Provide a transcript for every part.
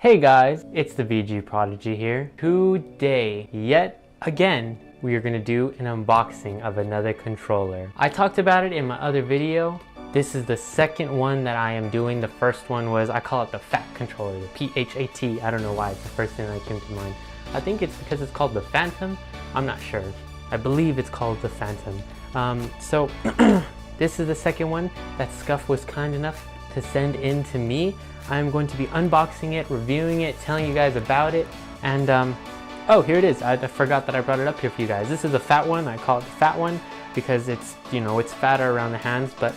Hey guys, it's the VG Prodigy here. Today, yet again, we are going to do an unboxing of another controller. I talked about it in my other video. This is the second one that I am doing. The first one was, I call it the fat controller, the P-H-A-T. I don't know why, it's the first thing that came to mind. I think it's because it's called the Phantom. I'm not sure. I believe it's called the Phantom. This is the second one that Scuf was kind enough to send in to me. I'm going to be unboxing it, reviewing it, telling you guys about it, and oh, here it is. I forgot that I brought it up here for you guys. This is a fat one. I call it the fat one because it's, you know, it's fatter around the hands, but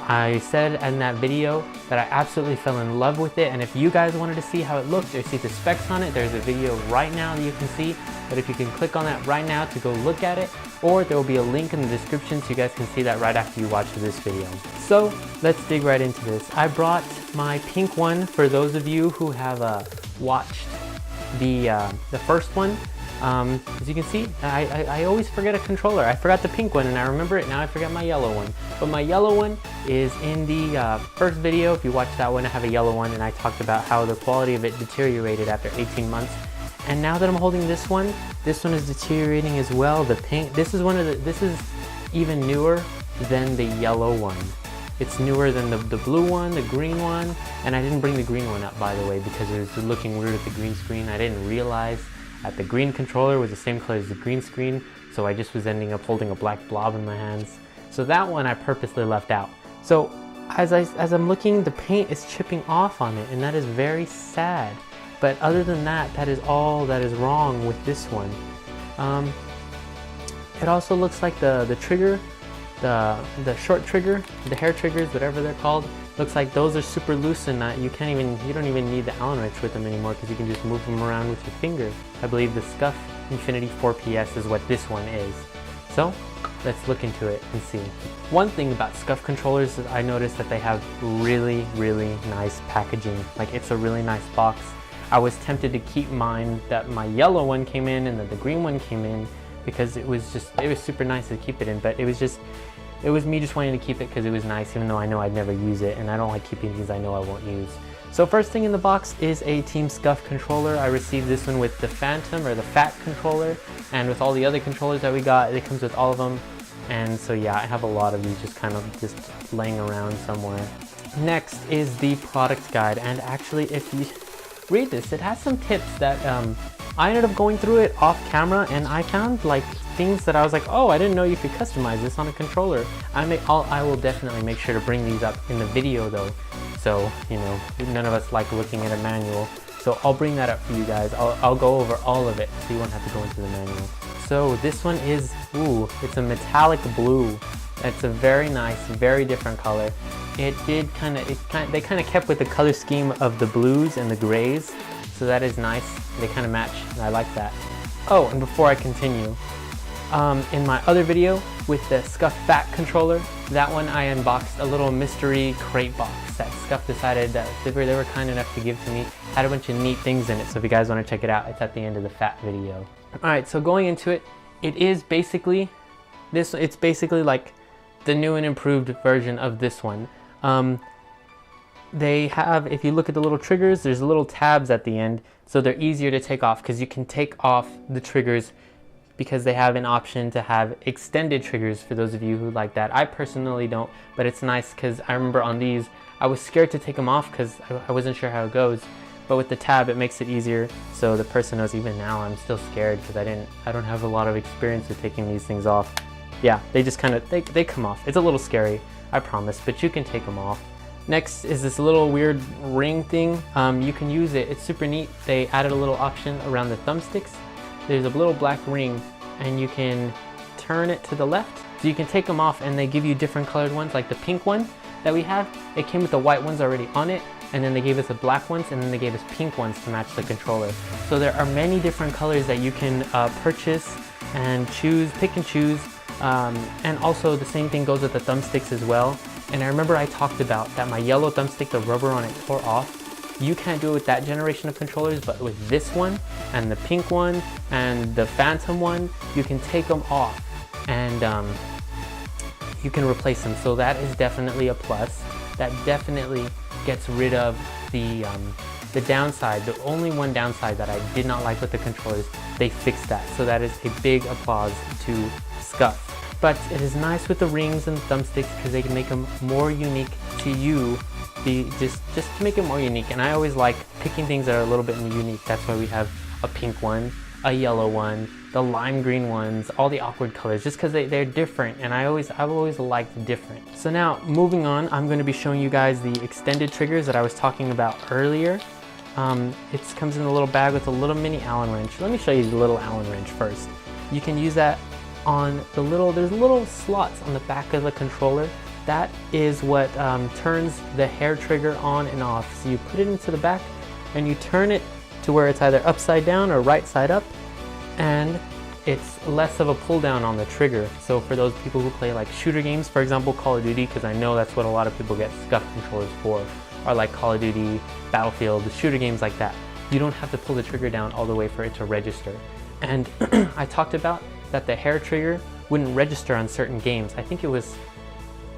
I said in that video that I absolutely fell in love with it, and if you guys wanted to see how it looked or see the specs on it, there's a video right now that you can see. But if you can click on that right now to go look at it, or there will be a link in the description so you guys can see that right after you watch this video. So let's dig right into this. I brought my pink one for those of you who have watched the first one. As you can see, I always forget a controller. I forgot the pink one and I remember it, now I forget my yellow one. But my yellow one is in the first video. If you watched that one, I have a yellow one and I talked about how the quality of it deteriorated after 18 months. And now that I'm holding this one is deteriorating as well. The pink, this is even newer than the yellow one. It's newer than the blue one, the green one, and I didn't bring the green one up, by the way, because it was looking weird with the green screen. I didn't realize that the green controller was the same color as the green screen, so I just was ending up holding a black blob in my hands. So that one I purposely left out. So as I'm looking, the paint is chipping off on it, and that is very sad. But other than that, that is all that is wrong with this one. It also looks like the trigger, the short trigger, the hair triggers, whatever they're called, looks like those are super loose and you don't even need the Allen wrench with them anymore because you can just move them around with your finger. I believe the Scuf Infinity 4PS is what this one is. So let's look into it and see. One thing about Scuf controllers is I noticed that they have really, really nice packaging. Like, it's a really nice box. I was tempted to keep mine that my yellow one came in and that the green one came in because it was super nice to keep it in, but it was me just wanting to keep it because it was nice, even though I know I'd never use it, and I don't like keeping things I know I won't use. So first thing in the box is a Team Scuf controller. I received this one with the Phantom, or the Fat controller, and with all the other controllers that we got, it comes with all of them. And so yeah, I have a lot of these just laying around somewhere. Next is the product guide, and actually if you read this, it has some tips that I ended up going through it off camera, and I found like things that I was like, oh, I didn't know you could customize this on a controller. I will definitely make sure to bring these up in the video though. So, you know, none of us like looking at a manual. So I'll bring that up for you guys. I'll go over all of it so you won't have to go into the manual. So this one is, ooh, it's a metallic blue. It's a very nice, very different color. They kind of kept with the color scheme of the blues and the grays. So that is nice. They kind of match, and I like that. Oh, and before I continue, in my other video with the Scuf Fat controller, that one I unboxed a little mystery crate box that Scuf decided that they were kind enough to give to me. Had a bunch of neat things in it, so if you guys want to check it out, it's at the end of the Fat video. Alright, so going into it, it's basically like the new and improved version of this one. They have, if you look at the little triggers, there's little tabs at the end, so they're easier to take off because you can take off the triggers because they have an option to have extended triggers for those of you who like that. I personally don't, but it's nice because I remember on these, I was scared to take them off because I wasn't sure how it goes. But with the tab, it makes it easier, so the person knows. Even now, I'm still scared because I don't have a lot of experience with taking these things off. Yeah, they just kind of, they come off. It's a little scary, I promise, but you can take them off. Next is this little weird ring thing. You can use it, it's super neat. They added a little option around the thumbsticks. There's a little black ring and you can turn it to the left. So you can take them off and they give you different colored ones, like the pink one that we have. It came with the white ones already on it, and then they gave us the black ones, and then they gave us pink ones to match the controller. So there are many different colors that you can purchase and pick and choose. And also the same thing goes with the thumbsticks as well. And I remember I talked about that my yellow thumbstick, the rubber on it tore off. You can't do it with that generation of controllers, but with this one and the pink one and the Phantom one, you can take them off and you can replace them. So that is definitely a plus. That definitely gets rid of the the downside, the only one downside that I did not like with the controllers, they fixed that. So that is a big applause to Scuf. But it is nice with the rings and thumbsticks because they can make them more unique to you, just to make it more unique. And I always like picking things that are a little bit unique. That's why we have a pink one, a yellow one, the lime green ones, all the awkward colors, just because they're different, and I've always liked different. So now moving on, I'm going to be showing you guys the extended triggers that I was talking about earlier. It comes in a little bag with a little mini Allen wrench. Let me show you the little Allen wrench first. You can use that on there's little slots on the back of the controller. That is what turns the hair trigger on and off. So you put it into the back and you turn it to where it's either upside down or right side up, and it's less of a pull down on the trigger. So for those people who play like shooter games, for example Call of Duty, because I know that's what a lot of people get Scuf controllers for, or like Call of Duty, Battlefield, the shooter games like that, you don't have to pull the trigger down all the way for it to register. And I talked about that the hair trigger wouldn't register on certain games. I think it was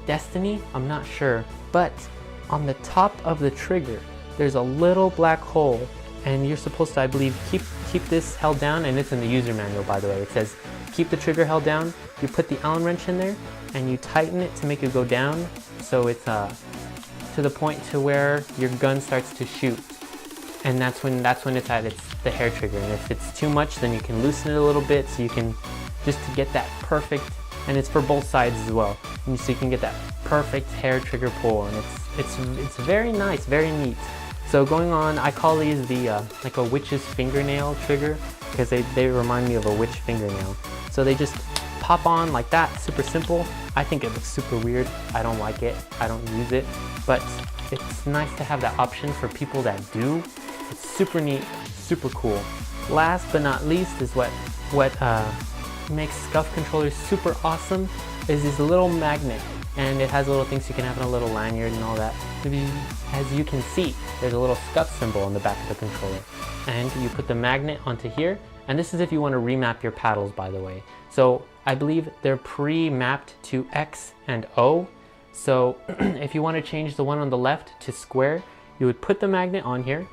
Destiny, I'm not sure, but on the top of the trigger there's a little black hole, and you're supposed to, I believe, keep this held down, and it's in the user manual, by the way. It says keep the trigger held down, you put the Allen wrench in there and you tighten it to make it go down, so it's to the point to where your gun starts to shoot, and that's when it's at the hair trigger. And if it's too much, then you can loosen it a little bit, so you can just to get that perfect, and it's for both sides as well, and so you can get that perfect hair trigger pull, and it's very nice, very neat. So going on, I call these the like a witch's fingernail trigger, because they remind me of a witch fingernail. So they just pop on like that, super simple. I think it looks super weird. I don't like it, I don't use it, but it's nice to have that option for people that do. It's super neat, super cool. Last but not least is what makes Scuf controllers super awesome is this little magnet, and it has little things you can have in a little lanyard and all that. As you can see, there's a little Scuf symbol on the back of the controller, and you put the magnet onto here, and this is if you want to remap your paddles, by the way. So I believe they're pre-mapped to X and O, so if you want to change the one on the left to square, you would put the magnet on here,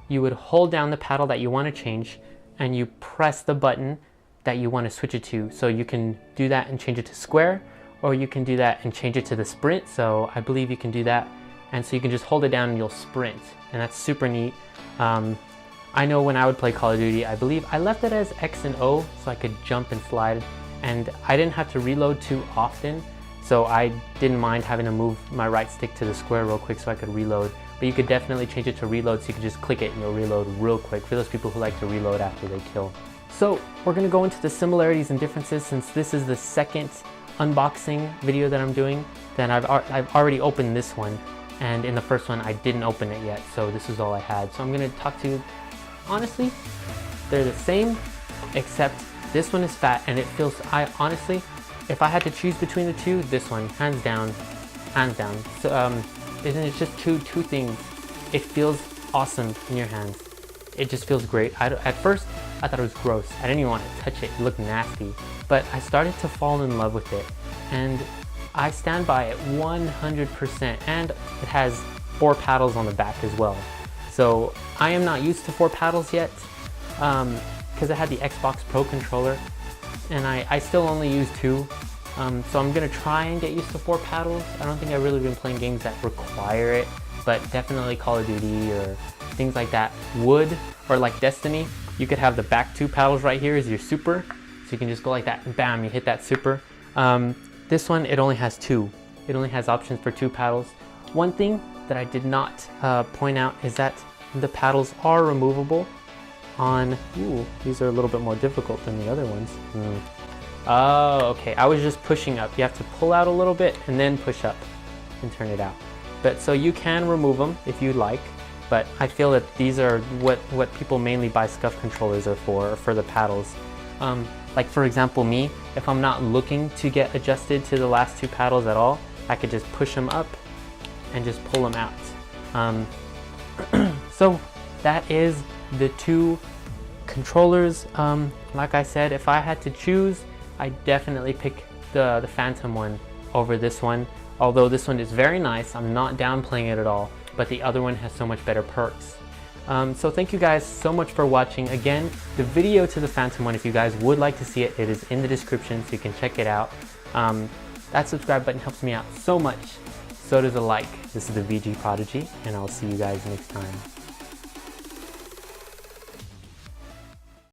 you would hold down the paddle that you want to change, and you press the button that you want to switch it to. So you can do that and change it to square, or you can do that and change it to the sprint. So I believe you can do that, and so you can just hold it down and you'll sprint, and that's super neat. I know when I would play Call of Duty, I believe I left it as X and O so I could jump and slide, and I didn't have to reload too often, so I didn't mind having to move my right stick to the square real quick so I could reload. But you could definitely change it to reload, so you can just click it and you'll reload real quick for those people who like to reload after they kill. So we're going to go into the similarities and differences, since this is the second unboxing video that I'm doing. Then I've already opened this one, and in the first one I didn't open it yet, so this is all I had. So I'm going to talk to you honestly. They're the same, except this one is fat, and it feels, honestly, if I had to choose between the two, this one, hands down. So it's just two things. It feels awesome in your hands. It just feels great. At first I thought it was gross. I didn't even want to touch it. It looked nasty. But I started to fall in love with it, and I stand by it 100%. And it has 4 paddles on the back as well. So I am not used to 4 paddles yet, because I had the Xbox Pro controller, and I still only use 2. So I'm gonna try and get used to 4 paddles. I don't think I've really been playing games that require it, but definitely Call of Duty or things like that would, or like Destiny, you could have the back 2 paddles right here as your super, so you can just go like that and bam, you hit that super. This one, it only has 2. It only has options for 2 paddles. One thing that I did not point out is that the paddles are removable on, these are a little bit more difficult than the other ones. Oh, okay, I was just pushing up. You have to pull out a little bit and then push up and turn it out. But so you can remove them if you'd like, but I feel that these are what people mainly buy Scuf controllers are for the paddles. Like for example me, if I'm not looking to get adjusted to the last 2 paddles at all, I could just push them up and just pull them out. So that is the 2 controllers. Like I said, if I had to choose, I definitely pick the Phantom one over this one. Although this one is very nice, I'm not downplaying it at all, but the other one has so much better perks. So thank you guys so much for watching. Again, the video to the Phantom one, if you guys would like to see it, it is in the description so you can check it out. That subscribe button helps me out so much. So does a like. This is the VG Prodigy, and I'll see you guys next time.